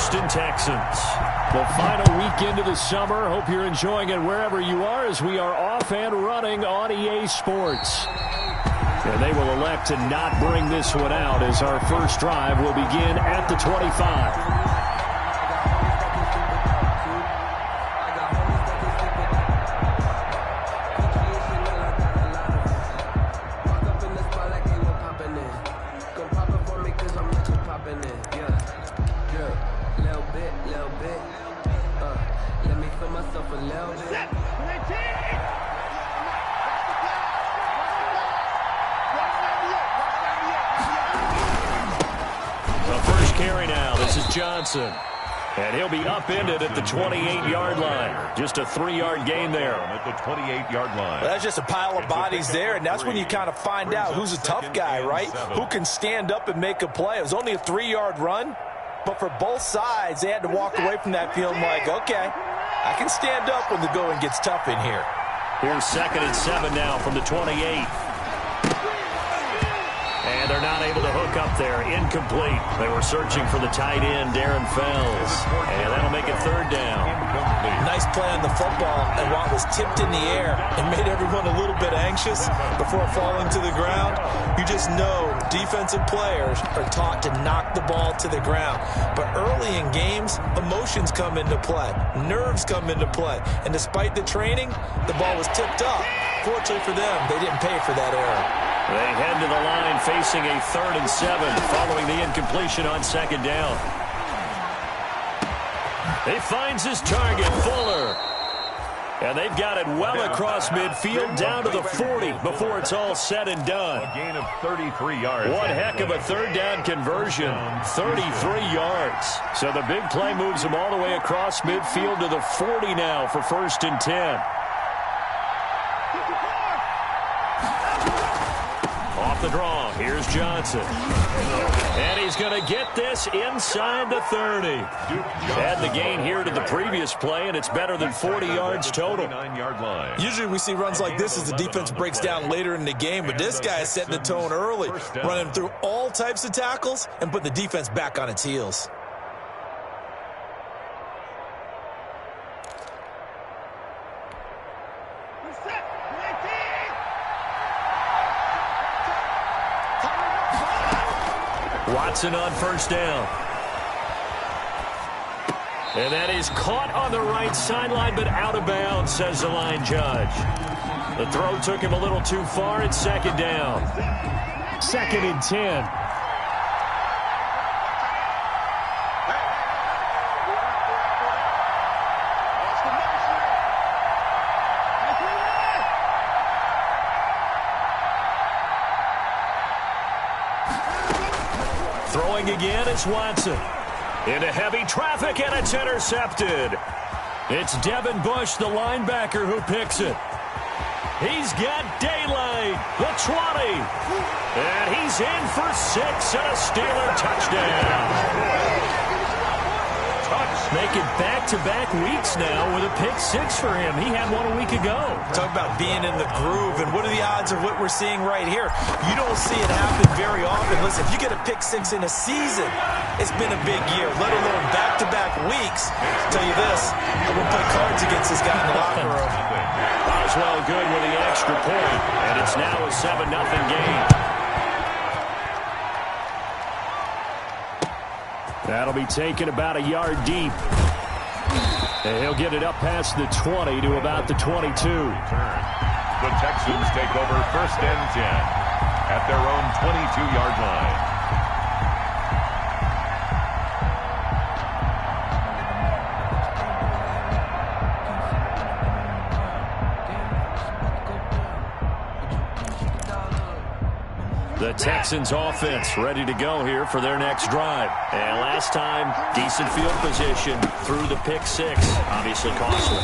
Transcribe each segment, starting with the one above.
Houston Texans. The final weekend of the summer. Hope you're enjoying it wherever you are as we are off and running on EA Sports. And they will elect to not bring this one out as our first drive will begin at the 25. Johnson. And he'll be upended at the 28-yard line. Just a 3-yard gain there. At the 28-yard line. Well, that's just a pile of bodies there, and that's when you kind of find out who's a tough guy, right? Who can stand up and make a play. It was only a 3-yard run, but for both sides, they had to walk away from that feeling like, okay, I can stand up when the going gets tough in here. Here's 2nd and 7 now from the 28. And they're not able to hook up there. Incomplete. They were searching for the tight end, Darren Fells. And that'll make it 3rd down. Nice play on the football. And while it was tipped in the air and made everyone a little bit anxious before falling to the ground, you just know defensive players are taught to knock the ball to the ground. But early in games, emotions come into play. Nerves come into play. And despite the training, the ball was tipped up. Fortunately for them, they didn't pay for that error. They head to the line facing a 3rd and 7 following the incompletion on 2nd down. He finds his target, Fuller. And they've got it well across midfield down to the 40 before it's all said and done. A gain of 33 yards. One heck of a 3rd down conversion, 33 yards. So the big play moves him all the way across midfield to the 40 now for 1st and 10. The draw. Here's Johnson. And he's going to get this inside the 30. Add the gain here to the previous play, and it's better than 40 yards total. Usually we see runs like this as the defense breaks down later in the game, but this guy is setting the tone early, running through all types of tackles and putting the defense back on its heels. Watson on 1st down. And that is caught on the right sideline, but out of bounds, says the line judge. The throw took him a little too far. It's 2nd down. 2nd and 10. Throwing again, it's Watson. Into heavy traffic, and it's intercepted. It's Devin Bush, the linebacker, who picks it. He's got daylight, the 20. And he's in for 6 and a Steeler touchdown. Making back-to-back weeks now with a pick 6 for him. He had one a week ago. Talk about being in the groove, and what are the odds of what we're seeing right here? You don't see it happen very often. Listen, if you get a pick 6 in a season, it's been a big year, let alone back-to-back weeks. I'll tell you this, I won't play cards against this guy in the locker room. Oswell good with the extra point, and it's now a 7-0 game. That'll be taken about a yard deep. And he'll get it up past the 20 to about the 22. The Texans take over 1st and 10 at their own 22-yard line. The Texans offense ready to go here for their next drive. And last time, decent field position through the pick 6. Obviously costly.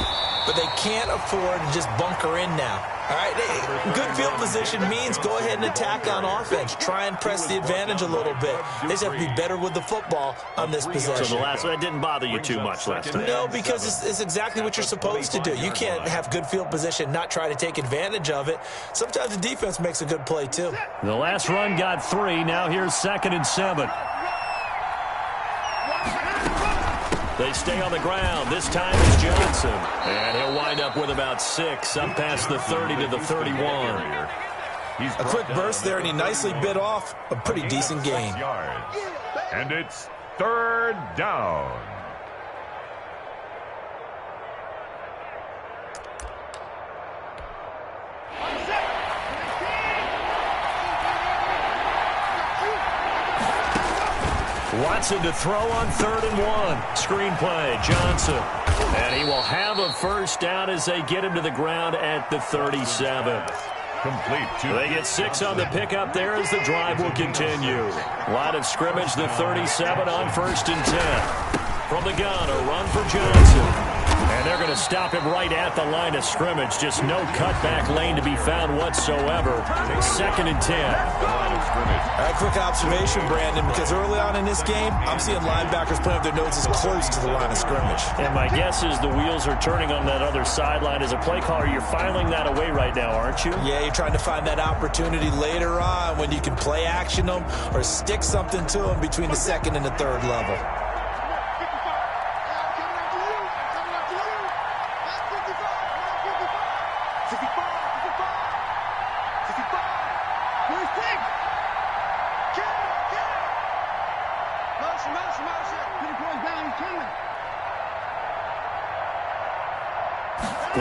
But they can't afford to just bunker in now. All right, good field position means go ahead and attack on offense. Try and press the advantage a little bit. They just have to be better with the football on this possession. So that didn't bother you too much last time? No, because it's exactly what you're supposed to do. You can't have good field position, not try to take advantage of it. Sometimes the defense makes a good play, too. The last run got 3. Now here's 2nd and 7. They stay on the ground. This time it's Johnson. And he'll wind up with about 6, up past the 30 to the 31. A quick burst there, and he nicely bit off a pretty decent gain. And it's 3rd down. Watson to throw on 3rd and 1. Screen play, Johnson. And he will have a first down as they get him to the ground at the 37. Complete. They get 6 on the pickup there as the drive will continue. Line of scrimmage, the 37 on 1st and 10. From the gun, a run for Johnson. And they're going to stop him right at the line of scrimmage. Just no cutback lane to be found whatsoever. 2nd and 10. All right, quick observation, Brandon, because early on in this game, I'm seeing linebackers playing with their noses close to the line of scrimmage. And my guess is the wheels are turning on that other sideline. As a play caller, you're filing that away right now, aren't you? Yeah, you're trying to find that opportunity later on when you can play action them or stick something to them between the 2nd and the 3rd level.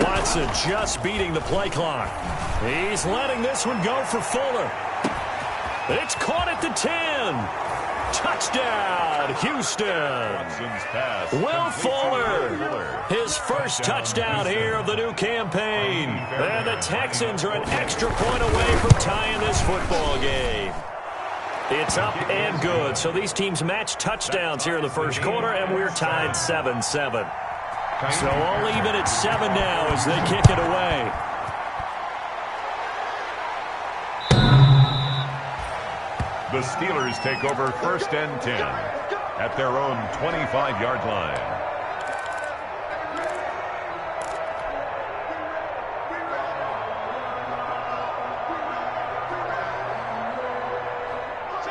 Watson just beating the play clock. He's letting this one go for Fuller. It's caught at the 10. Touchdown, Houston. Will Fuller, his first touchdown here of the new campaign. And the Texans are an extra point away from tying this football game. It's up and good. So these teams match touchdowns here in the first quarter, and we're tied 7-7. So all even at 7 now as they kick it away. The Steelers take over 1st and 10 at their own 25-yard line.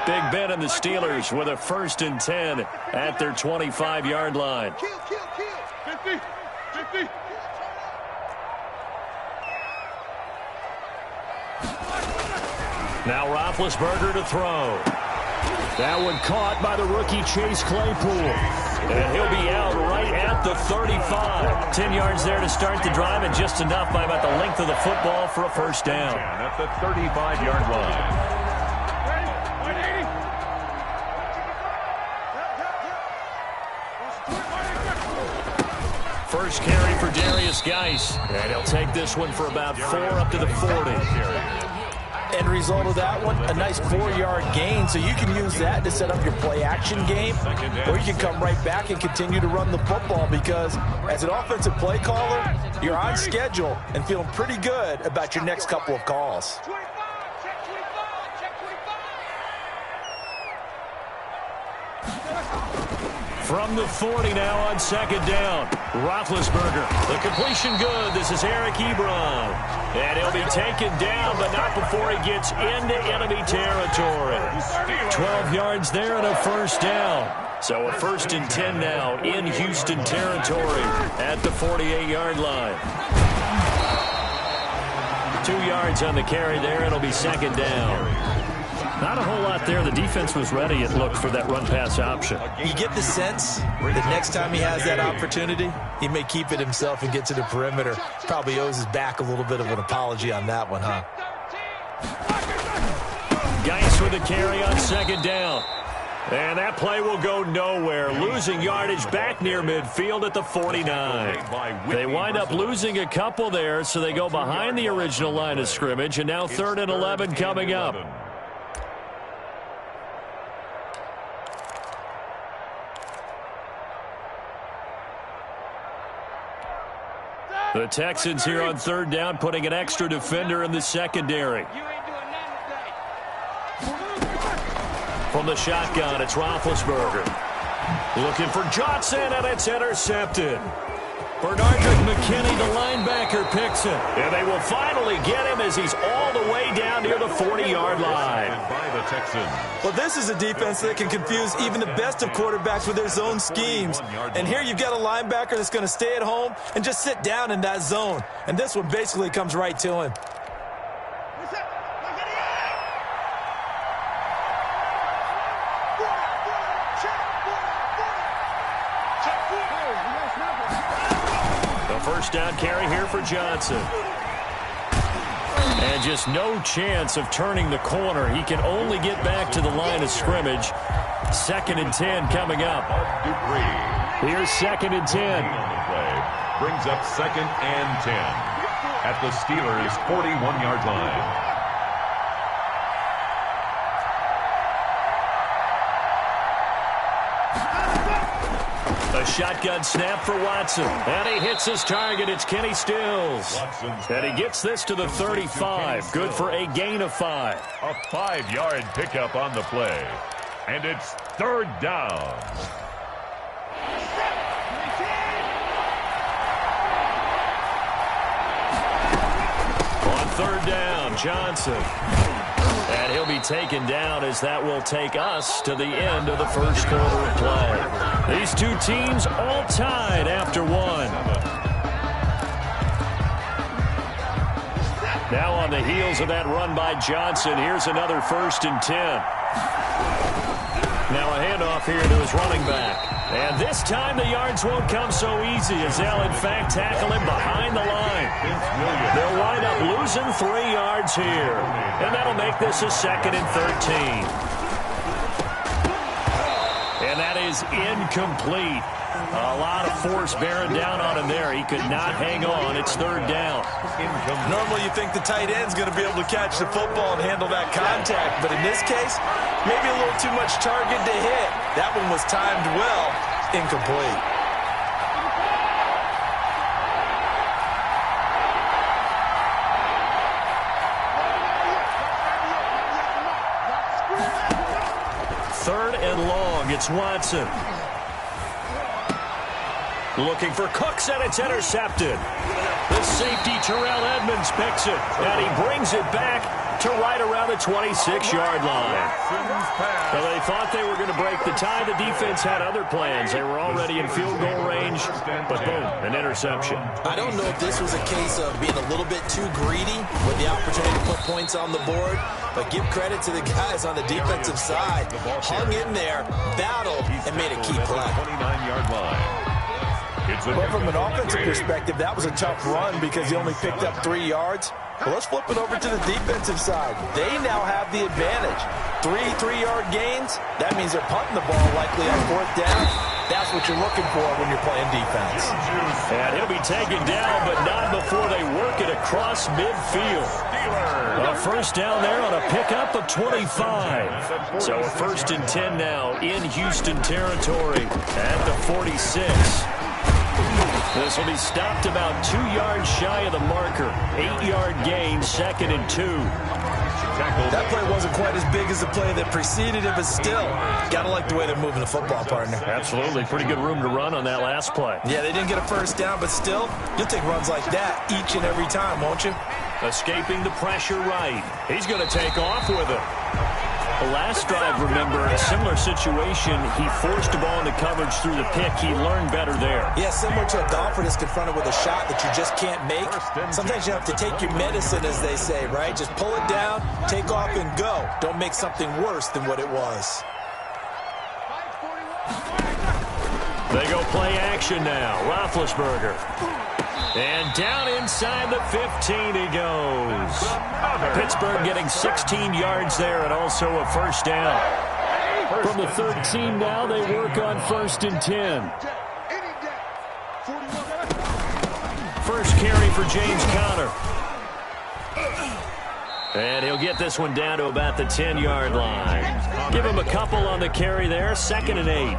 Big Ben and the Steelers with a 1st and 10 at their 25-yard line. 50. Now Roethlisberger to throw. That one caught by the rookie Chase Claypool. And he'll be out right at the 35. 10 yards there to start the drive, and just enough by about the length of the football for a first down. At the 35-yard line. First carry for Darius Geis. And he'll take this one for about 4 up to the 40. End result of that one, a nice 4-yard gain, so you can use that to set up your play-action game, or you can come right back and continue to run the football, because as an offensive play caller, you're on schedule and feeling pretty good about your next couple of calls. From the 40 now on 2nd down. Roethlisberger. The completion good. This is Eric Ebron. And he'll be taken down, but not before he gets into enemy territory. 12 yards there and a first down. So a 1st and 10 now in Houston territory at the 48-yard line. 2 yards on the carry there. It'll be 2nd down. Not a whole lot there. The defense was ready, it looked, for that run-pass option. You get the sense that next time he has that opportunity, he may keep it himself and get to the perimeter. Probably owes his back a little bit of an apology on that one, huh? Geis with the carry on 2nd down. And that play will go nowhere. Losing yardage back near midfield at the 49. They wind up losing a couple there, so they go behind the original line of scrimmage, and now 3rd and 11 coming up. The Texans here on 3rd down, putting an extra defender in the secondary. From the shotgun, it's Roethlisberger. Looking for Johnson, and it's intercepted. Bernardrick McKinney, the linebacker, picks it. And they will finally get him as he's all the way down near the 40-yard line. By the Texans. Well, this is a defense that can confuse even the best of quarterbacks with their zone schemes. And here you've got a linebacker that's going to stay at home and just sit down in that zone. And this one basically comes right to him. First down carry here for Johnson. And just no chance of turning the corner. He can only get back to the line of scrimmage. 2nd and 10 coming up. Here's 2nd and 10. Brings up 2nd and 10 at the Steelers' 41-yard line. A shotgun snap for Watson. And he hits his target. It's Kenny Stills. And he gets this to the 35. Good for a gain of 5. A 5-yard pickup on the play. And it's 3rd down. On 3rd down, Johnson. And he'll be taken down as that will take us to the end of the first quarter of play. These two teams all tied after 1. Now on the heels of that run by Johnson, here's another 1st and 10. Now a handoff here to his running back. And this time the yards won't come so easy as they'll in fact tackle him behind the line. They'll wind up losing 3 yards here. And that'll make this a 2nd and 13. And that is incomplete. A lot of force bearing down on him there. He could not hang on. It's 3rd down. Normally you think the tight end's going to be able to catch the football and handle that contact. But in this case, maybe a little too much target to hit. That one was timed well. Incomplete. Third and long. It's Watson. Looking for Cooks, and it's intercepted. The safety, Terrell Edmonds, picks it, and he brings it back to right around the 26-yard line. Well, they thought they were going to break the tie. The defense had other plans. They were already in field goal range, but boom, an interception. I don't know if this was a case of being a little bit too greedy with the opportunity to put points on the board, but give credit to the guys on the defensive side. Hung in there, battled, and made a key play. 29-yard line. But from an offensive perspective, that was a tough run because he only picked up 3 yards. Well, let's flip it over to the defensive side. They now have the advantage. 3-3-yard gains, that means they're punting the ball likely on 4th down. That's what you're looking for when you're playing defense. And he'll be taken down, but not before they work it across midfield. A first down there on a pickup of 25. So a 1st and 10 now in Houston territory at the 46. This will be stopped about 2 yards shy of the marker. 8-yard gain, 2nd and 2. That play wasn't quite as big as the play that preceded it, but still, gotta like the way they're moving the football, partner. Absolutely. Pretty good room to run on that last play. Yeah, they didn't get a first down, but still, you'll take runs like that each and every time, won't you? Escaping the pressure right. He's going to take off with it. The last drive, remember, a similar situation. He forced a ball into coverage through the pick. He learned better there. Yeah, similar to a golfer that's confronted with a shot that you just can't make. Sometimes you have to take your medicine, as they say, right? Just pull it down, take off, and go. Don't make something worse than what it was. They go play action now. Roethlisberger. And down inside the 15 he goes. Pittsburgh getting 16 yards there and also a first down. From the 13 now, they work on 1st and 10. First carry for James Conner. And he'll get this one down to about the 10-yard line. Give him a couple on the carry there. 2nd and 8.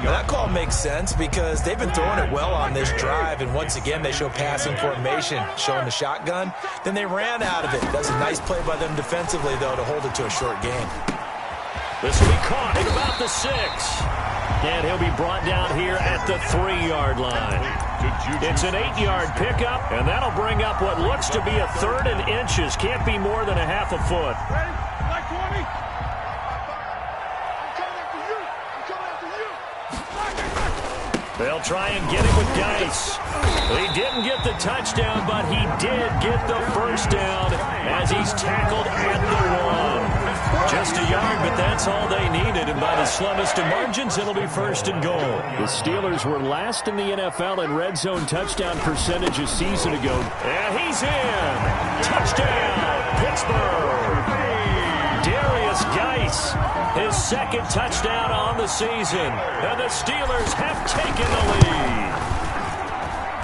That call makes sense because they've been throwing it well on this drive, and once again they show passing formation, showing the shotgun. Then they ran out of it. That's a nice play by them defensively, though, to hold it to a short game. This will be caught at about the 6. And he'll be brought down here at the 3-yard line. It's an 8-yard pickup, and that'll bring up what looks to be a 3rd and inches. Can't be more than a half a foot. Ready? Like 20. I'm coming after you. I'm coming after you. They'll try and get him with Geis. He didn't get the touchdown, but he did get the first down as he's tackled at the 1. Just a yard, but that's all they needed. And by the slimmest of margins, it'll be 1st and goal. The Steelers were last in the NFL in red zone touchdown percentage a season ago. And he's in. Touchdown, Pittsburgh. Darius Geis, his 2nd touchdown on the season. And the Steelers have taken the lead.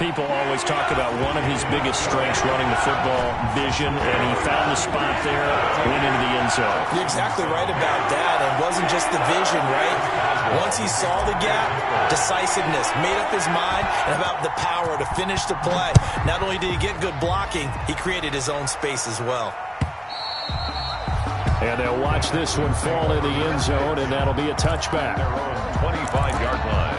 People always talk about one of his biggest strengths, running the football, vision, and he found the spot there, went into the end zone. You're exactly right about that. It wasn't just the vision, right? Once he saw the gap, decisiveness, made up his mind, and about the power to finish the play. Not only did he get good blocking, he created his own space as well. And they'll watch this one fall in the end zone, and that'll be a touchback. 25-yard line.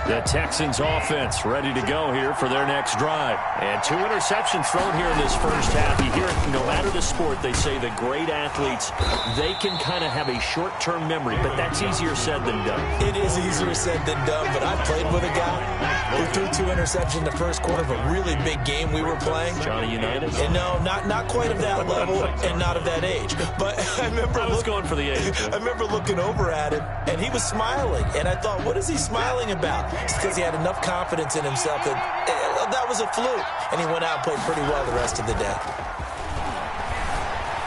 The Texans offense ready to go here for their next drive. And 2 interceptions thrown here in this first half. You hear it, no matter the sport, they say the great athletes, they can kind of have a short-term memory, but that's easier said than done. It is easier said than done, but I played with a guy who threw 2 interceptions in the first quarter of a really big game we were playing. Johnny Unitas? And no, not quite of that level and not of that age. But I remember going for the age. I remember looking over at him, and he was smiling. And I thought, what is he smiling about? It's because he had enough confidence in himself that that was a fluke. And he went out and played pretty well the rest of the day.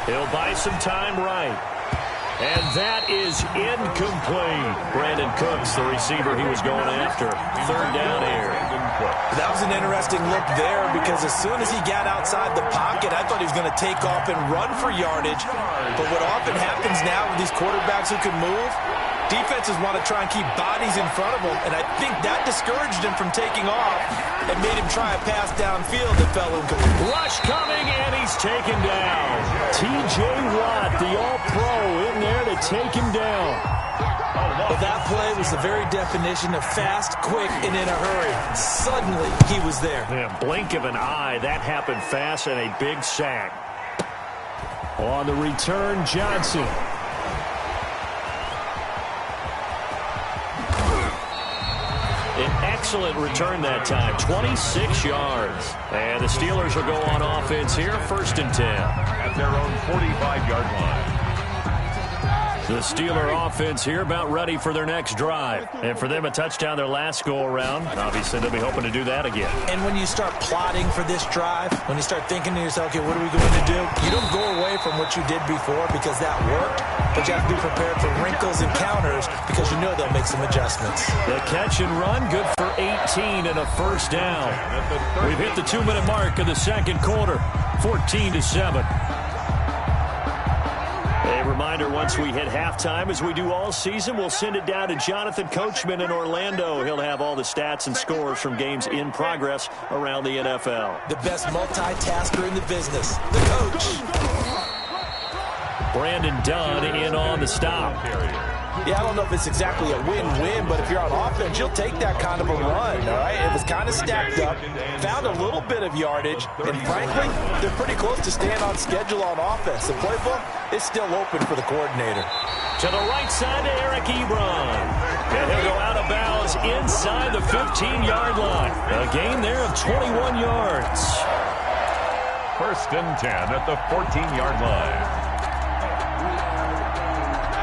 He'll buy some time right. And that is incomplete. Brandon Cooks, the receiver he was going after. 3rd down here. That was an interesting look there because as soon as he got outside the pocket, I thought he was going to take off and run for yardage. But what often happens now with these quarterbacks who can move, defenses want to try and keep bodies in front of them, and I think that discouraged him from taking off and made him try a pass downfield that fell incomplete. Rush coming, and he's taken down. T.J. Watt, the all-pro, in there to take him down. But that play was the very definition of fast, quick, and in a hurry. Suddenly, he was there. Yeah, blink of an eye, that happened fast, and a big sack. On the return, Johnson. An excellent return that time, 26 yards. And the Steelers will go on offense here, 1st and 10. At their own 45-yard line. The Steeler offense here about ready for their next drive. And for them, a touchdown their last go-around. Obviously, they'll be hoping to do that again. And when you start plotting for this drive, when you start thinking to yourself, okay, what are we going to do? You don't go away from what you did before because that worked, but you have to be prepared for wrinkles and counters because you know they'll make some adjustments. The catch and run, good for 18 and a 1st down. We've hit the 2-minute mark of the 2nd quarter, 14-7. A reminder, once we hit halftime, as we do all season, we'll send it down to Jonathan Coachman in Orlando. He'll have all the stats and scores from games in progress around the NFL. The best multitasker in the business, the coach. Brandon Dunn in on the stop. Yeah, I don't know if it's exactly a win-win, but if you're on offense, you'll take that kind of a run, all right? It was kind of stacked up, found a little bit of yardage, and frankly, they're pretty close to staying on schedule on offense. The playbook is still open for the coordinator. To the right side to Eric Ebron. And he'll go out of bounds inside the 15-yard line. A gain there of 21 yards. 1st and 10 at the 14-yard line.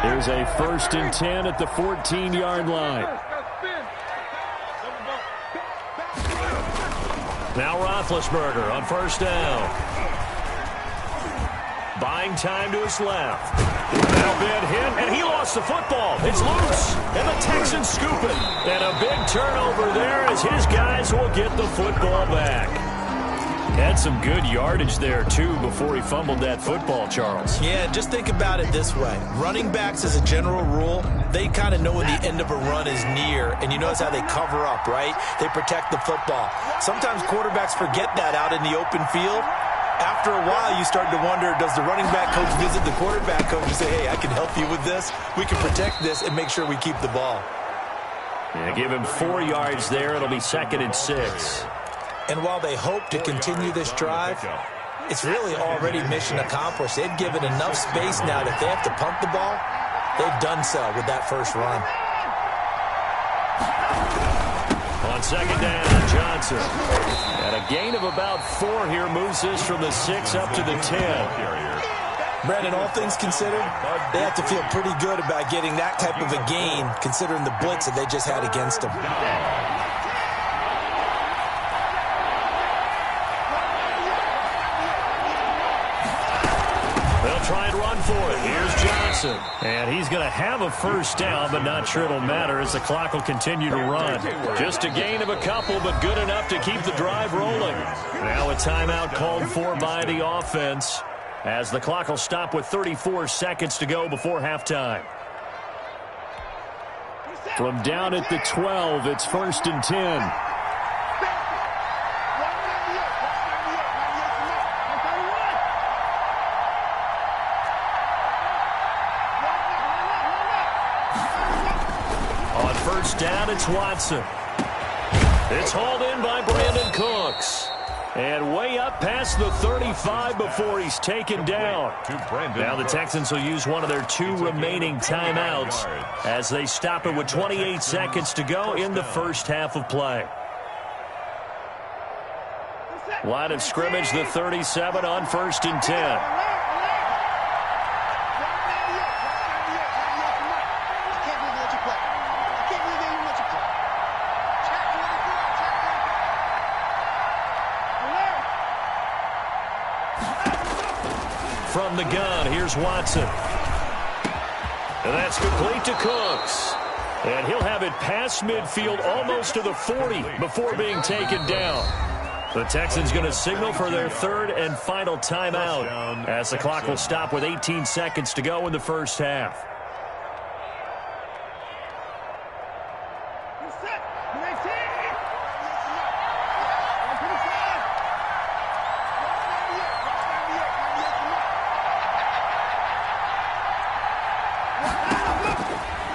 Here's a 1st and 10 at the 14-yard line. Now Roethlisberger on 1st down. Buying time to his left. Now bad hit, and he lost the football. It's loose, and the Texans scoop it. And a big turnover there as his guys will get the football back. Had some good yardage there, too, before he fumbled that football, Charles. Yeah, just think about it this way. Running backs, as a general rule, they kind of know when the end of a run is near, and you notice how they cover up, right? They protect the football. Sometimes quarterbacks forget that out in the open field, After a while, you start to wonder, does the running back coach visit the quarterback coach and say, hey, I can help you with this. We can protect this and make sure we keep the ball. Yeah, give him 4 yards there. It'll be 2nd and 6. And while they hope to continue this drive, it's really already mission accomplished. They've given enough space now that if they have to punt the ball, they've done so with that first run. On 2nd down, Johnson. And a gain of about 4 here moves this from the 6 up to the 10. Brandon, all things considered, they have to feel pretty good about getting that type of a gain, considering the blitz that they just had against them. They'll try and run for it. Here's Johnson. And he's going to have a first down, but not sure it'll matter as the clock will continue to run. Just a gain of a couple, but good enough to keep the drive rolling. Now a timeout called for by the offense, as the clock will stop with 34 seconds to go before halftime. From down at the 12, it's 1st and 10. On 1st down, it's Watson. It's hauled in by Brandon Cooks. And way up past the 35 before he's taken down. Now the Texans will use one of their 2 remaining timeouts as they stop it with 28 seconds to go in the first half of play. Line of scrimmage, the 37 on 1st and 10. From the gun, here's Watson. And that's complete to Cooks. And he'll have it past midfield almost to the 40 before being taken down. The Texans going to signal for their 3rd and final timeout as the clock will stop with 18 seconds to go in the first half.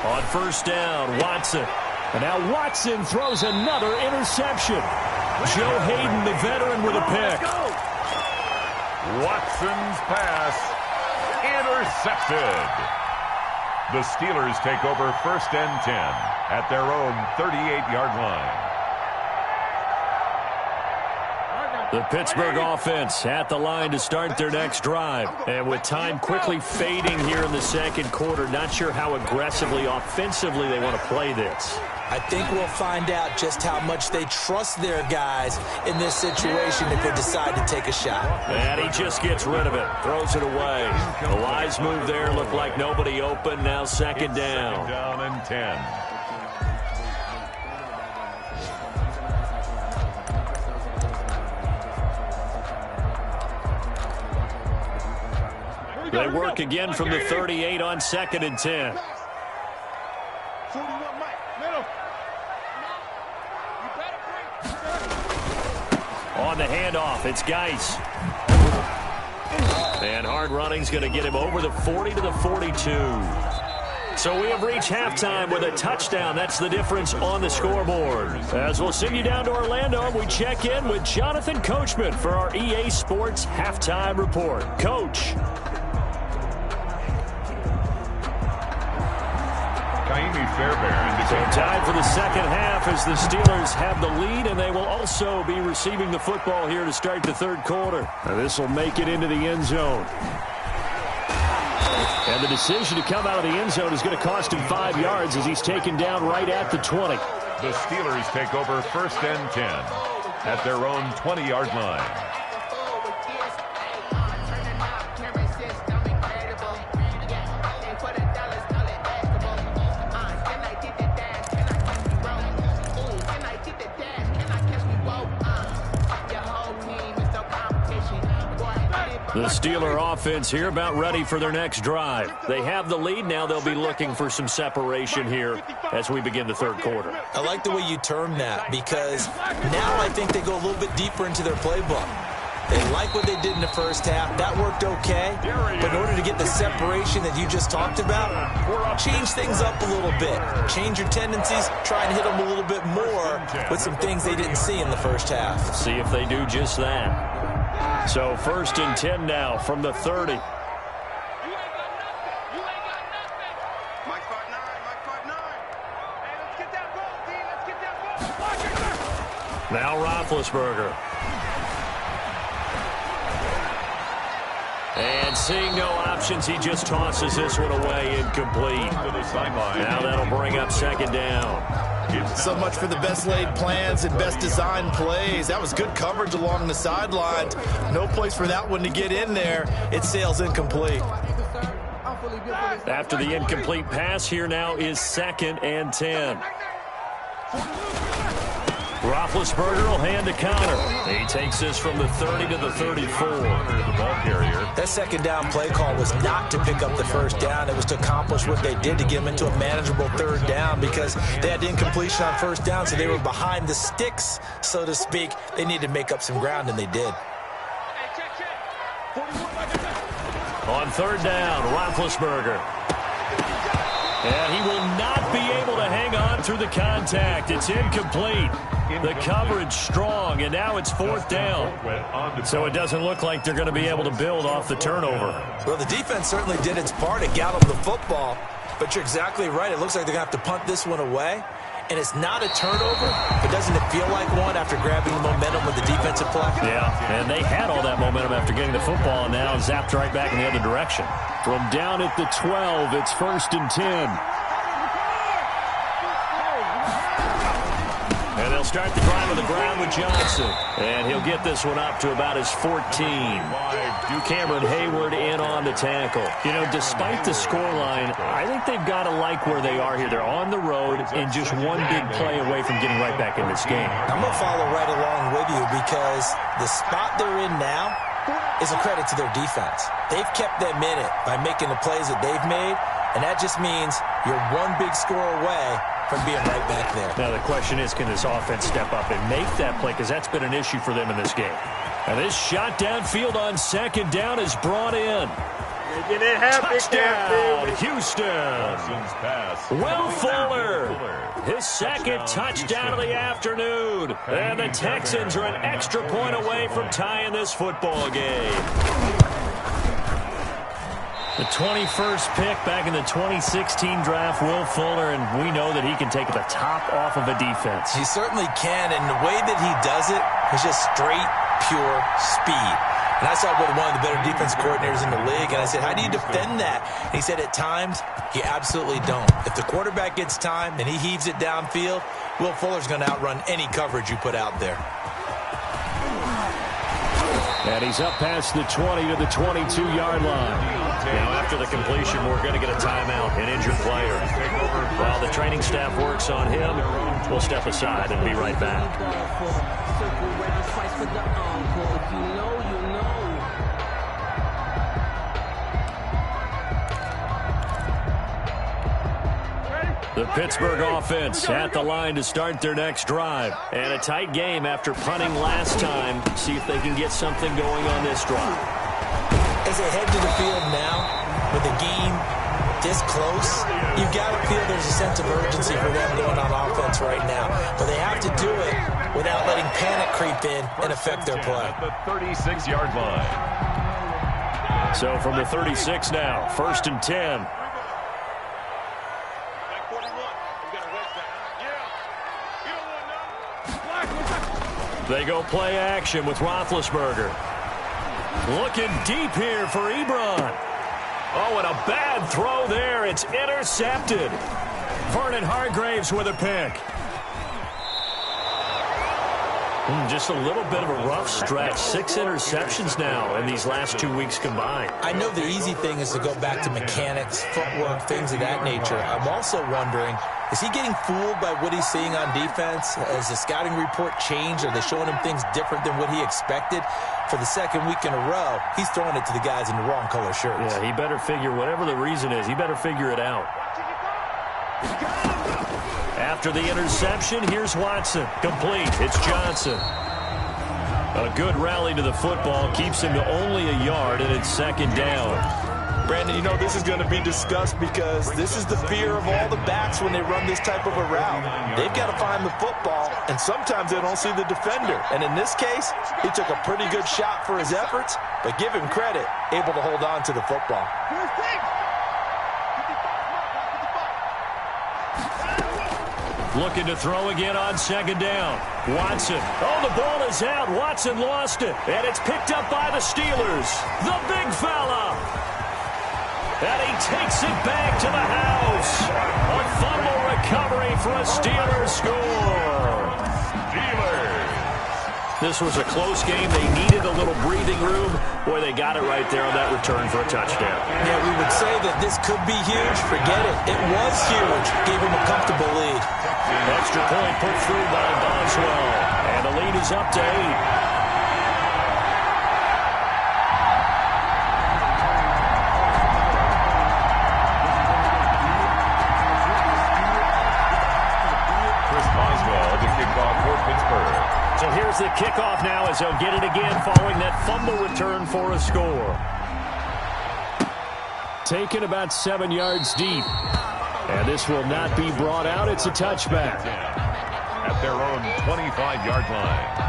On 1st down, Watson. And now Watson throws another interception. Joe Hayden, the veteran, with a pick. Watson's pass intercepted. The Steelers take over 1st and 10 at their own 38-yard line. The Pittsburgh offense at the line to start their next drive. And with time quickly fading here in the 2nd quarter, not sure how aggressively, offensively they want to play this. I think we'll find out just how much they trust their guys in this situation if they decide to take a shot. And he just gets rid of it, throws it away. The wise move there, looked like nobody open. Now 2nd down. 2nd down and 10. They work again from the 38 on 2nd and 10. On the handoff, it's Geis. And hard running's going to get him over the 40 to the 42. So we have reached halftime with a touchdown. That's the difference on the scoreboard. As we'll send you down to Orlando, we check in with Jonathan Coachman for our EA Sports Halftime Report. Coach. So tied for the 2nd half as the Steelers have the lead, and they will also be receiving the football here to start the 3rd quarter. Now this will make it into the end zone. And the decision to come out of the end zone is going to cost him 5 yards as he's taken down right at the 20. The Steelers take over 1st and 10 at their own 20-yard line. The Steeler offense here about ready for their next drive. They have the lead. Now they'll be looking for some separation here as we begin the 3rd quarter. I like the way you term that because now I think they go a little bit deeper into their playbook. They like what they did in the first half. That worked okay. But in order to get the separation that you just talked about, change things up a little bit. Change your tendencies. Try and hit them a little bit more with some things they didn't see in the first half. See if they do just that. So 1st and 10 now from the 30. Now Roethlisberger. And seeing no options, he just tosses this one away, incomplete. Now that'll bring up 2nd down. So much for the best laid plans and best designed plays. That was good coverage along the sidelines. No place for that one to get in there. It sails incomplete. After the incomplete pass, here now is 2nd and 10. Roethlisberger will hand a counter. He takes this from the 30 to the 34. The ball carrier. That 2nd down play call was not to pick up the 1st down. It was to accomplish what they did to get them into a manageable 3rd down because they had incompletion on 1st down, so they were behind the sticks, so to speak. They needed to make up some ground, and they did. On 3rd down, Roethlisberger. And he will not be able to hang on through the contact. It's incomplete. The coverage strong, and now it's 4th down. So it doesn't look like they're going to be able to build off the turnover. Well, the defense certainly did its part. It got them the football. But you're exactly right. It looks like they're going to have to punt this one away. And it's not a turnover, but doesn't it feel like one after grabbing the momentum with the defensive play? Yeah, and they had all that momentum after getting the football, and now zapped right back in the other direction. From down at the 12, it's 1st and 10. And they'll start the drive on the ground with Johnson. And he'll get this one up to about his 14. Cameron Hayward in on the tackle. You know, despite the scoreline, I think they've got to like where they are here. They're on the road and just one big play away from getting right back in this game. I'm going to follow right along with you because the spot they're in now is a credit to their defense. They've kept them in it by making the plays that they've made, and that just means you're one big score away from being right back there. Now the question is, can this offense step up and make that play? Because that's been an issue for them in this game. And this shot downfield on 2nd down is brought in. Making it happen, Touchdown, Houston. Pass. Will Fuller, his 2nd touchdown of the afternoon. And the Texans are an extra point away from tying this football game. The 21st pick back in the 2016 draft, Will Fuller, and we know that he can take the top off of a defense. He certainly can, and the way that he does it is just straight, pure speed. And I saw with one of the better defense coordinators in the league, and I said, how do you defend that? And he said, at times, you absolutely don't. If the quarterback gets time and he heaves it downfield, Will Fuller's going to outrun any coverage you put out there. And he's up past the 20 to the 22-yard line. Now, after the completion, we're going to get a timeout, an injured player. While the training staff works on him, we'll step aside and be right back. The Pittsburgh offense at the line to start their next drive. And a tight game after punting last time. See if they can get something going on this drive. As they head to the field now, with the game this close, you've got to feel there's a sense of urgency for them going on offense right now. But they have to do it without letting panic creep in and affect their play. At the 36-yard line. So from the 36 now, 1st and 10. They go play action with Roethlisberger. Looking deep here for Ebron. Oh, and a bad throw there. It's intercepted. Vernon Hargraves with a pick. Just a little bit of a rough stretch. 6 interceptions now in these last 2 weeks combined. I know the easy thing is to go back to mechanics, footwork, things of that nature. I'm also wondering, is he getting fooled by what he's seeing on defense? Has the scouting report changed? Are they showing him things different than what he expected? For the 2nd week in a row, he's throwing it to the guys in the wrong color shirts. Yeah, he better figure, whatever the reason is, he better figure it out. After the interception, here's Watson. Complete. It's Johnson. A good rally to the football keeps him to only a yard, and it's second down. Brandon, you know this is going to be discussed because this is the fear of all the backs when they run this type of a route. They've got to find the football, and sometimes they don't see the defender. And in this case, he took a pretty good shot for his efforts, but give him credit, able to hold on to the football. Looking to throw again on second down. Watson. Oh, the ball is out. Watson lost it. And it's picked up by the Steelers. The big fella. And he takes it back to the house. A fumble recovery for a Steelers score. Steelers. This was a close game. They needed a little breathing room. Boy, they got it right there on that return for a touchdown. Yeah, we would say that this could be huge. Forget it. It was huge. Gave him a comfortable lead. Extra point put through by Boswell. And the lead is up to 8. So here's the kickoff now as they'll get it again following that fumble return for a score. Taken about 7 yards deep. And this will not be brought out. It's a touchback. At their own 25-yard line.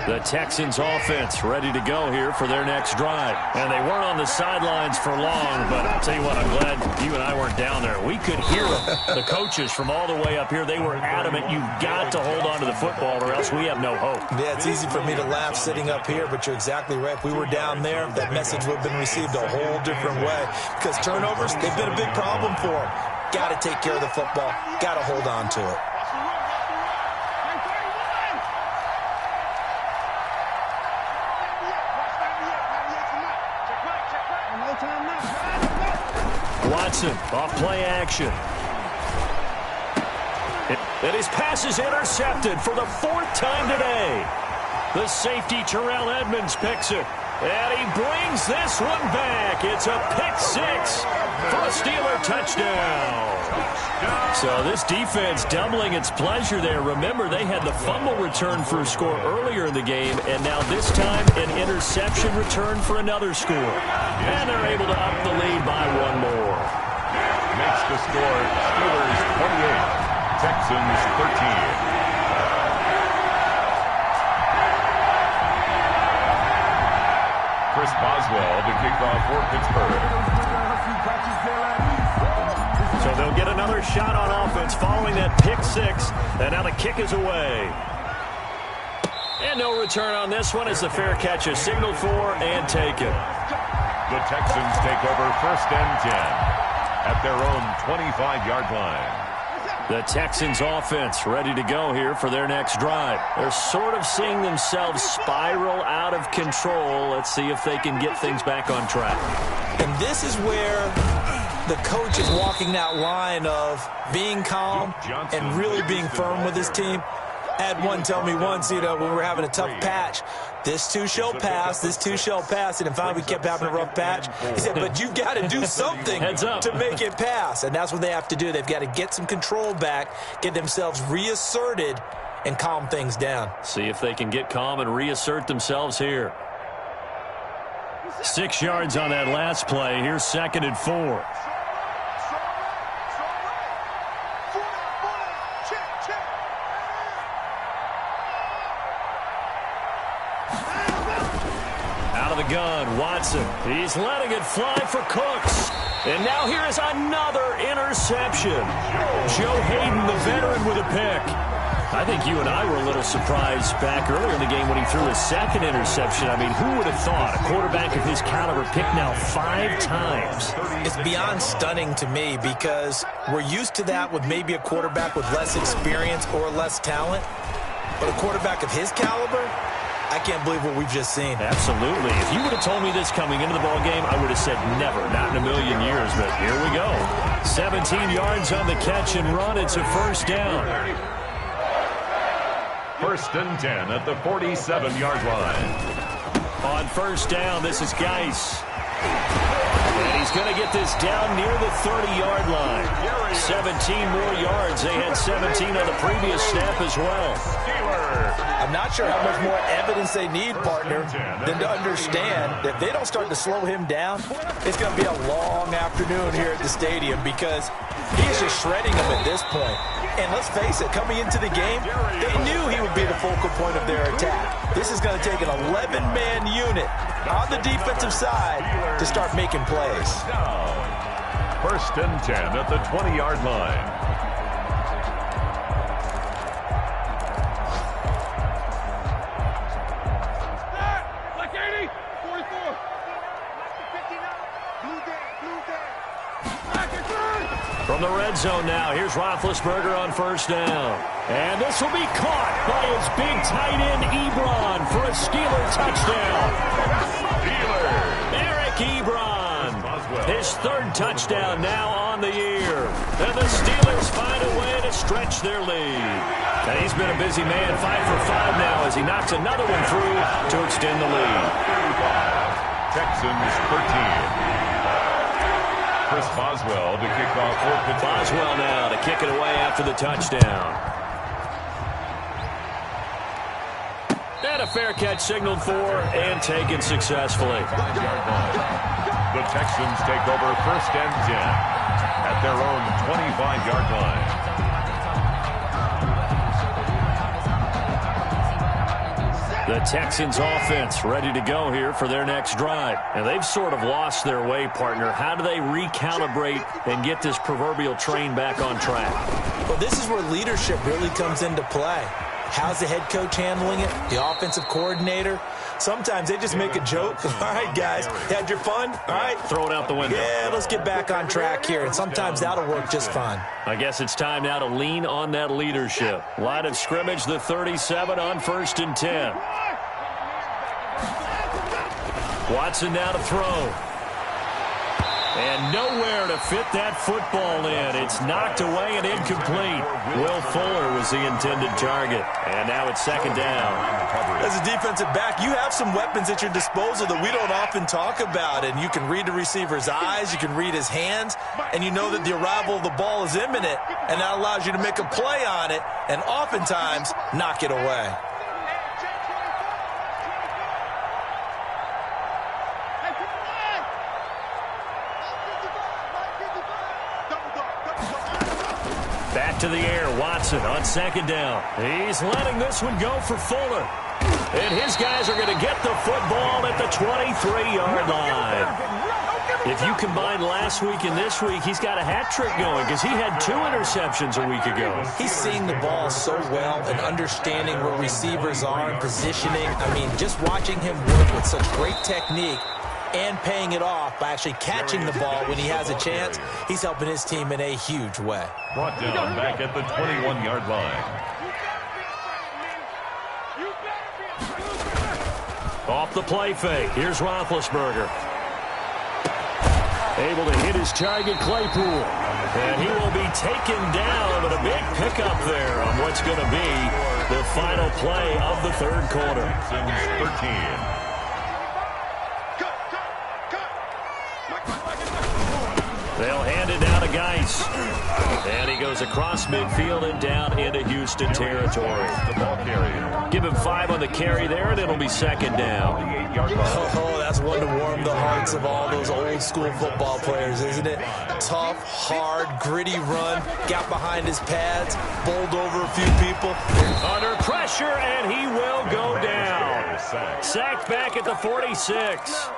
The Texans offense ready to go here for their next drive. And they weren't on the sidelines for long, but I'll tell you what, I'm glad you and I weren't down there. We could hear the coaches from all the way up here. They were adamant, you've got to hold on to the football or else we have no hope. Yeah, it's easy for me to laugh sitting up here, but you're exactly right. If we were down there, that message would have been received a whole different way. Because turnovers, they've been a big problem for them. Got to take care of the football. Got to hold on to it. Watson off play action. And his pass is intercepted for the 4th time today. The safety, Terrell Edmonds, picks it. And he brings this one back. It's a pick 6 for a Steeler touchdown. So this defense doubling its pleasure there. Remember, they had the fumble return for a score earlier in the game, and now this time an interception return for another score. And they're able to up the lead by one more. Makes the score Steelers 28, Texans 13. Chris Boswell to kick off for Pittsburgh. So they'll get another shot on offense following that pick 6. And now the kick is away. And no return on this one as the fair catch is signaled for and taken. The Texans take over 1st and 10 at their own 25-yard line. The Texans offense ready to go here for their next drive. They're sort of seeing themselves spiral out of control. Let's see if they can get things back on track. And this is where the coach is walking that line of being calm and really being firm with his team. I had one tell me once, when we were having a tough patch, this too shall pass, this too shall pass. And finally we kept having a rough patch. He said, but you've got to do something to make it pass. And that's what they have to do. They've got to get some control back, get themselves reasserted, and calm things down. See if they can get calm and reassert themselves here. 6 yards on that last play. Here's 2nd and 4. Gun, Watson. He's letting it fly for Cooks. And now here is another interception. Joe Hayden, the veteran, with a pick. I think you and I were a little surprised back earlier in the game when he threw his 2nd interception. I mean, who would have thought a quarterback of his caliber picked now 5 times? It's beyond stunning to me because we're used to that with maybe a quarterback with less experience or less talent. But a quarterback of his caliber, I can't believe what we've just seen. Absolutely. If you would have told me this coming into the ballgame, I would have said never, not in a million years. But here we go. 17 yards on the catch and run. It's a 1st down. 1st and 10 at the 47-yard line. On first down, this is Geis. And he's going to get this down near the 30-yard line. 17 more yards. They had 17 on the previous snap as well. I'm not sure how much more evidence they need, partner, than to understand that if they don't start to slow him down, it's going to be a long afternoon here at the stadium because he is just shredding them at this point. And let's face it, coming into the game, they knew he would be the focal point of their attack. This is going to take an 11-man unit on the defensive side to start making plays. First and 10 at the 20-yard line. From the red zone now, here's Roethlisberger on first down. And this will be caught by his big tight end, Ebron, for a Steeler touchdown. Eric Ebron, his third touchdown now on the year. And the Steelers find a way to stretch their lead. And he's been a busy man, 5 for 5 now as he knocks another one through to extend the lead. Texans 13. Chris Boswell to kick off for the Boswell now to kick it away after the touchdown. And a fair catch signaled for and taken successfully. The Texans take over first and 10 at their own 25-yard line. The Texans offense ready to go here for their next drive. And they've sort of lost their way, partner. How do they recalibrate and get this proverbial train back on track? Well, this is where leadership really comes into play. How's the head coach handling it? The offensive coordinator? Sometimes they just make a joke. All right, guys, had your fun? All right. Throw it out the window. Yeah, let's get back on track here. And sometimes that'll work just fine. I guess it's time now to lean on that leadership. Line of scrimmage, the 37 on first and 10. Watson now to throw. And nowhere to fit that football in. It's knocked away and incomplete. Will Fuller was the intended target. And now it's second down. As a defensive back, you have some weapons at your disposal that we don't often talk about. And you can read the receiver's eyes, you can read his hands, and you know that the arrival of the ball is imminent. And that allows you to make a play on it and oftentimes knock it away. Back to the air, Watson on second down. He's letting this one go for Fuller. And his guys are going to get the football at the 23-yard line. If you combine last week and this week, he's got a hat trick going because he had 2 interceptions a week ago. He's seeing the ball so well and understanding where receivers are and positioning. I mean, just watching him work with such great technique and paying it off by actually catching the ball when he has a chance, he's helping his team in a huge way. Brought down back at the 21-yard line. Off the play fake. Here's Roethlisberger. Able to hit his target, Claypool. And he will be taken down, but a big pickup there on what's going to be the final play of the third quarter. 13. They'll hand it down to Geis. And he goes across midfield and down into Houston territory. The ball carrier. Give him 5 on the carry there, and it'll be second down. Oh, that's one to warm the hearts of all those old school football players, isn't it? Tough, hard, gritty run, got behind his pads, bowled over a few people. Under pressure, and he will go down. Sacked back at the 46.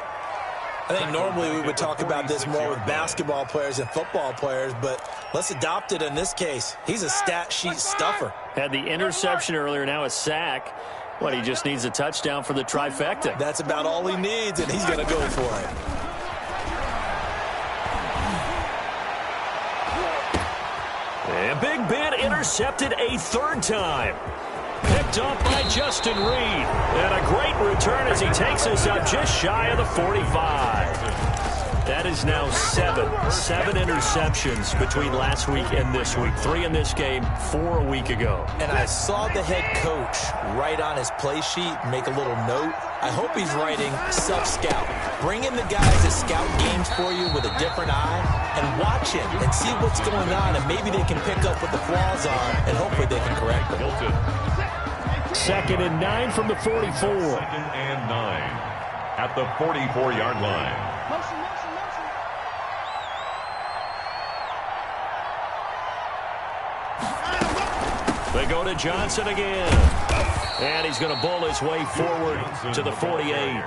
I think normally we would talk about this more with basketball players and football players, but let's adopt it in this case. He's a stat sheet stuffer. Had the interception earlier, now a sack. What, he just needs a touchdown for the trifecta. That's about all he needs, and he's going to go for it. And Big Ben intercepted a third time. Picked up by Justin Reed. And a great return as he takes us up just shy of the 45. That is now 7 interceptions between last week and this week. 3 in this game, 4 a week ago. And I saw the head coach write on his play sheet, make a little note. I hope he's writing self-scout. Bring in the guys that scout games for you with a different eye and watch it and see what's going on, and maybe they can pick up what the flaws are, and hopefully they can correct them. 2nd and 9 from the 44. 2nd and 9 at the 44-yard line. They go to Johnson again. And he's going to bull his way forward to the 48.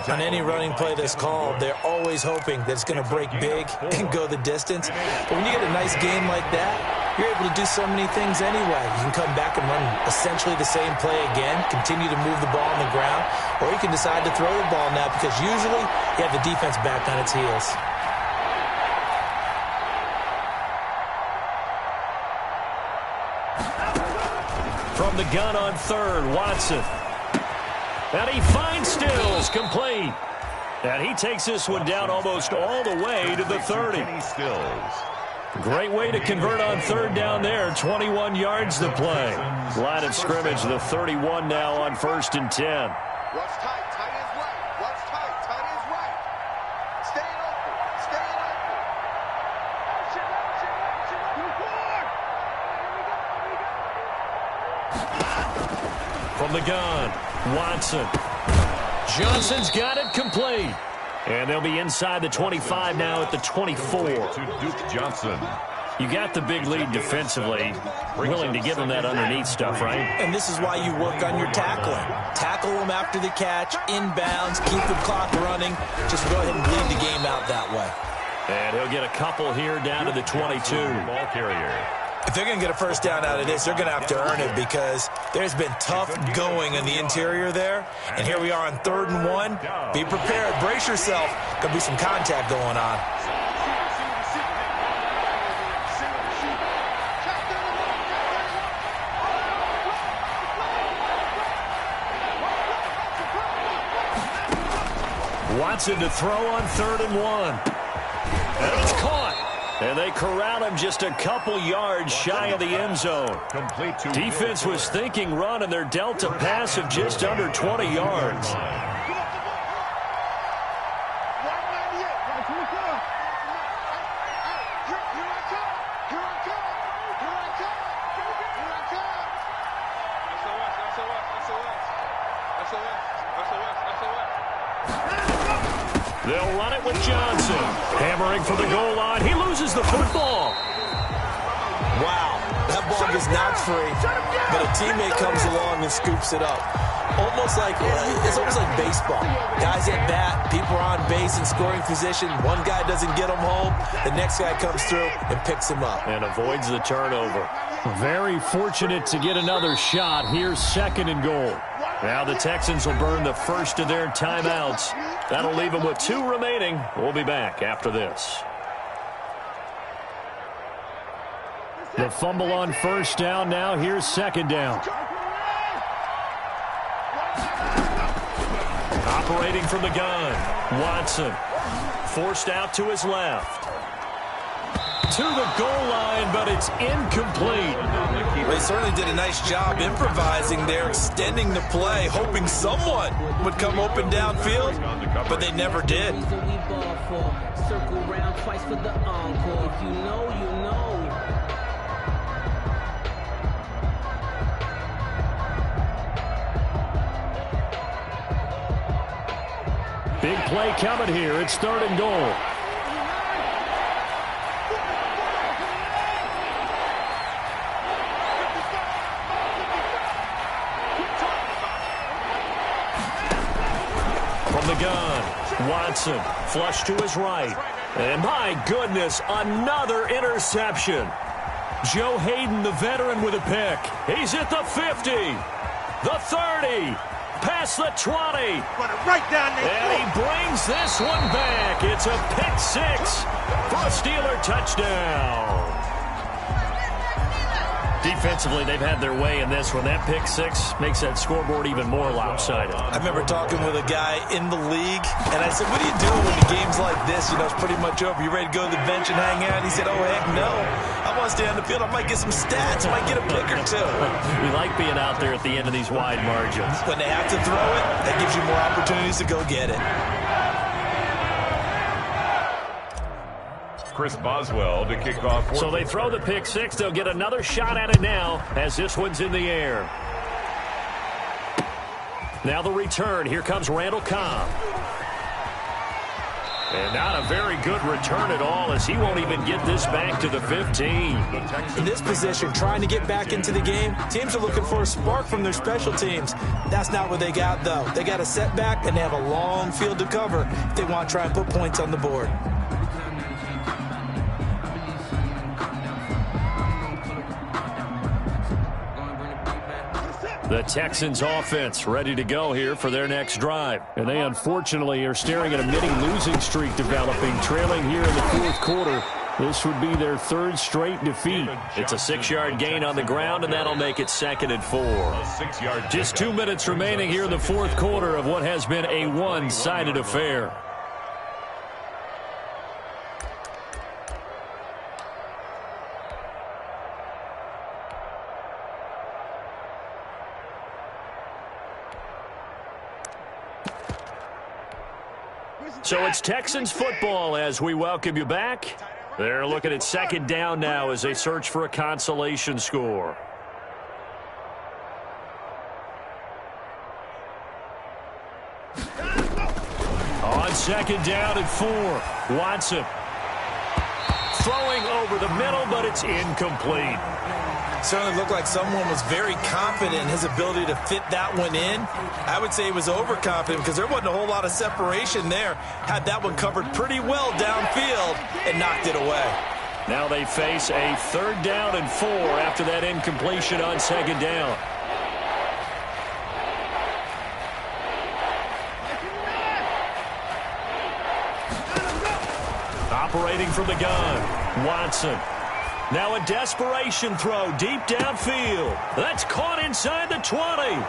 On any running play that's called, they're always hoping that it's going to break big and go the distance. But when you get a nice game like that, you're able to do so many things anyway. You can come back and run essentially the same play again, continue to move the ball on the ground, or you can decide to throw the ball now because usually you have the defense back on its heels. From the gun on 3rd, Watson. And he finds Stills, complete. And he takes this one down almost all the way to the 30. Great way to convert on 3rd down there. 21 yards to play. Line of scrimmage, the 31 now on 1st and 10. What's tight? Tight is right. What's tight? Tight is right. Stay open. Stay open. From the gun, Watson. Johnson's got it complete. And they'll be inside the 25 now at the 24. To Duke Johnson. You got the big lead defensively. Willing to give them that underneath stuff, right? And this is why you work on your tackling. Tackle them after the catch, inbounds, keep the clock running. Just go ahead and bleed the game out that way. And he'll get a couple here down to the 22. Ball carrier. If they're going to get a first down out of this, they're going to have to earn it because there's been tough going in the interior there. And here we are on 3rd and 1. Be prepared. Brace yourself. Going to be some contact going on. Watson to throw on 3rd and 1. And it's caught. And they corral him just a couple yards shy of the end zone. Defense was thinking run, and they're dealt a pass of just under 20 yards. They'll run it with Johnson. Hammering for the goal line. He loses the football. Wow, that ball gets knocked free, but a teammate comes along and scoops it up. It's almost like baseball. Guys at bat, people are on base in scoring position. One guy doesn't get him home. The next guy comes through and picks him up. And avoids the turnover. Very fortunate to get another shot. Here's 2nd and goal. Now the Texans will burn the first of their timeouts. That'll leave them with 2 remaining. We'll be back after this. The fumble on 1st down. Now here's 2nd down. Operating from the gun, Watson. Forced out to his left. To the goal line, but it's incomplete. They certainly did a nice job improvising there, extending the play, hoping someone would come open downfield, but they never did. Circle round twice for the encore. If you know, you know. Big play coming here. It's 3rd and goal. From the gun, Watson, flush to his right. And my goodness, another interception. Joe Hayden, the veteran, with a pick. He's at the 50, the 30, past the 20. Right down there. And he brings this one back. It's a pick 6 for a Steeler touchdown. Defensively, they've had their way in this one. That pick six makes that scoreboard even more lopsided. I remember talking with a guy in the league, and I said, what do you do when the game's like this? You know, it's pretty much over. You ready to go to the bench and hang out? He said, oh, heck no. I want to stay on the field. I might get some stats. I might get a pick or two. We like being out there at the end of these wide margins. When they have to throw it, that gives you more opportunities to go get it. Chris Boswell to kick off. So they throw the pick six. They'll get another shot at it now as this one's in the air. Now the return. Here comes Randall Cobb. And not a very good return at all, as he won't even get this back to the 15. In this position, trying to get back into the game, teams are looking for a spark from their special teams. That's not what they got, though. They got a setback, and they have a long field to cover if they want to try and put points on the board. The Texans offense ready to go here for their next drive. And they unfortunately are staring at a mini losing streak developing, trailing here in the fourth quarter. This would be their third straight defeat. It's a 6-yard gain on the ground, and that'll make it 2nd and 4. Just 2 minutes remaining here in the fourth quarter of what has been a one-sided affair. So it's Texans football as we welcome you back. They're looking at 2nd down now as they search for a consolation score. On 2nd down and 4, Watson. Throwing over the middle, but it's incomplete. Certainly looked like someone was very confident in his ability to fit that one in. I would say he was overconfident because there wasn't a whole lot of separation there. Had that one covered pretty well downfield and knocked it away. Now they face a 3rd down and 4 after that incompletion on 2nd down. Operating from the gun, Watson. Now a desperation throw deep downfield. That's caught inside the 20.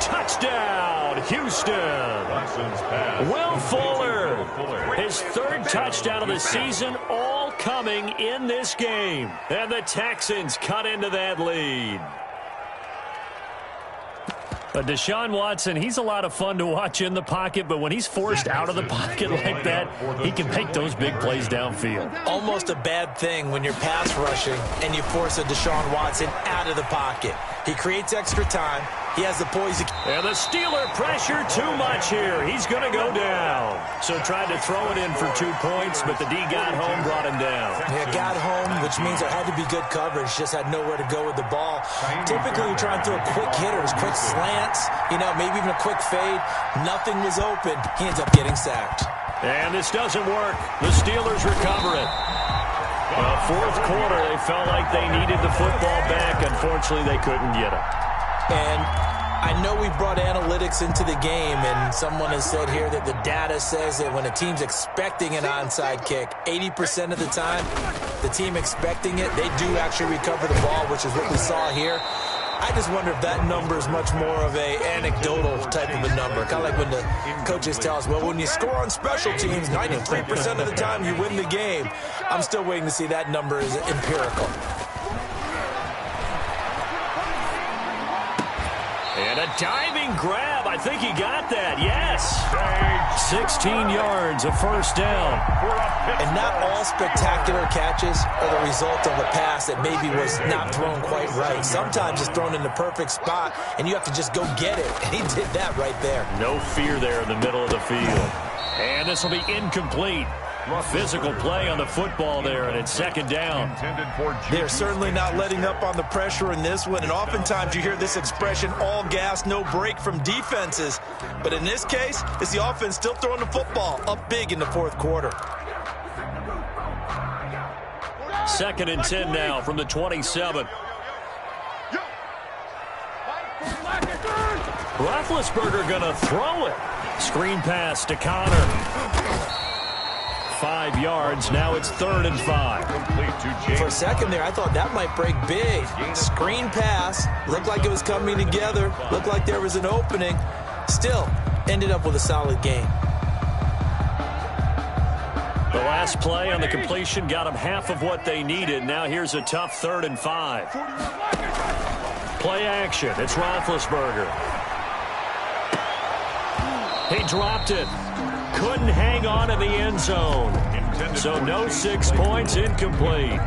Touchdown, Houston. Will Fuller. His 3rd touchdown of the season, all coming in this game. And the Texans cut into that lead. Deshaun Watson, he's a lot of fun to watch in the pocket, but when he's forced out of the pocket like that, he can make those big plays downfield. Almost a bad thing when you're pass rushing and you force a Deshaun Watson out of the pocket. He creates extra time. He has the poise. And the Steeler pressure too much here. He's going to go down. So tried to throw it in for 2 points, but the D got home, brought him down. Yeah, got home, which means there had to be good coverage. Just had nowhere to go with the ball. Typically, you try and throw quick hitters, quick slants, you know, maybe even a quick fade. Nothing was open. He ends up getting sacked. And this doesn't work. The Steelers recover it. Fourth quarter, they felt like they needed the football back. Unfortunately, they couldn't get it. And I know we brought analytics into the game, and someone has said here that the data says that when a team's expecting an onside kick, 80% of the time, the team expecting it, they do actually recover the ball, which is what we saw here. I just wonder if that number is much more of a anecdotal type of a number. Kind of like when the coaches tell us, well, when you score on special teams, 93% of the time you win the game. I'm still waiting to see that number is empirical. And a diving grab. I think he got that. Yes. 16 yards, a 1st down. And not all spectacular catches are the result of a pass that maybe was not thrown quite right. Sometimes it's thrown in the perfect spot, and you have to just go get it. And he did that right there. No fear there in the middle of the field. And this will be incomplete. Physical play on the football there, and it's 2nd down. They're certainly not letting up on the pressure in this one, and oftentimes you hear this expression, all gas, no break from defenses. But in this case, it's the offense still throwing the football up big in the fourth quarter. 2nd and 10 now from the 27. Roethlisberger going to throw it. Screen pass to Connor. 5 yards. Now it's 3rd and 5. Complete to James. For a second there, I thought that might break big. Screen pass. Looked like it was coming together. Looked like there was an opening. Still, ended up with a solid game. The last play on the completion got them half of what they needed. Now here's a tough 3rd and 5. Play action. It's Roethlisberger. He dropped it. Couldn't hang on in the end zone. So no 6 points, incomplete.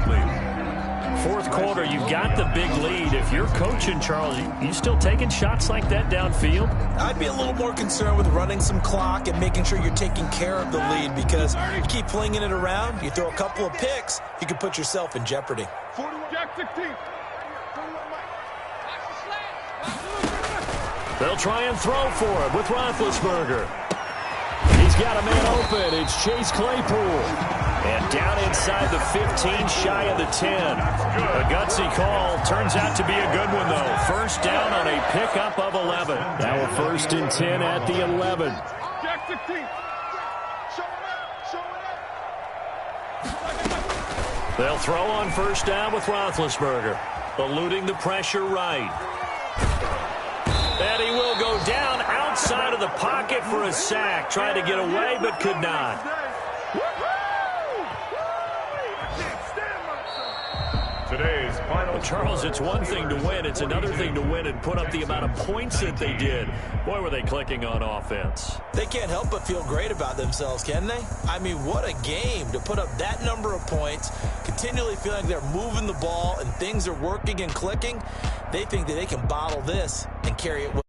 Fourth quarter, you've got the big lead. If you're coaching, Charles, you still taking shots like that downfield? I'd be a little more concerned with running some clock and making sure you're taking care of the lead, because you keep flinging it around, you throw a couple of picks, you could put yourself in jeopardy. They'll try and throw for it with Roethlisberger. He's got a man open. It's Chase Claypool. And down inside the 15, shy of the 10. A gutsy call. Turns out to be a good one, though. First down on a pickup of 11. Now a 1st and 10 at the 11. They'll throw on first down with Roethlisberger. Eluding the pressure right. And he will go down outside of the pocket for a sack. Tried to get away, but could not. Today's final. Well, Charles, it's one thing to win. It's another thing to win and put up the amount of points that they did. Boy, were they clicking on offense. They can't help but feel great about themselves, can they? I mean, what a game to put up that number of points, continually feeling like they're moving the ball and things are working and clicking. They think that they can bottle this and carry it.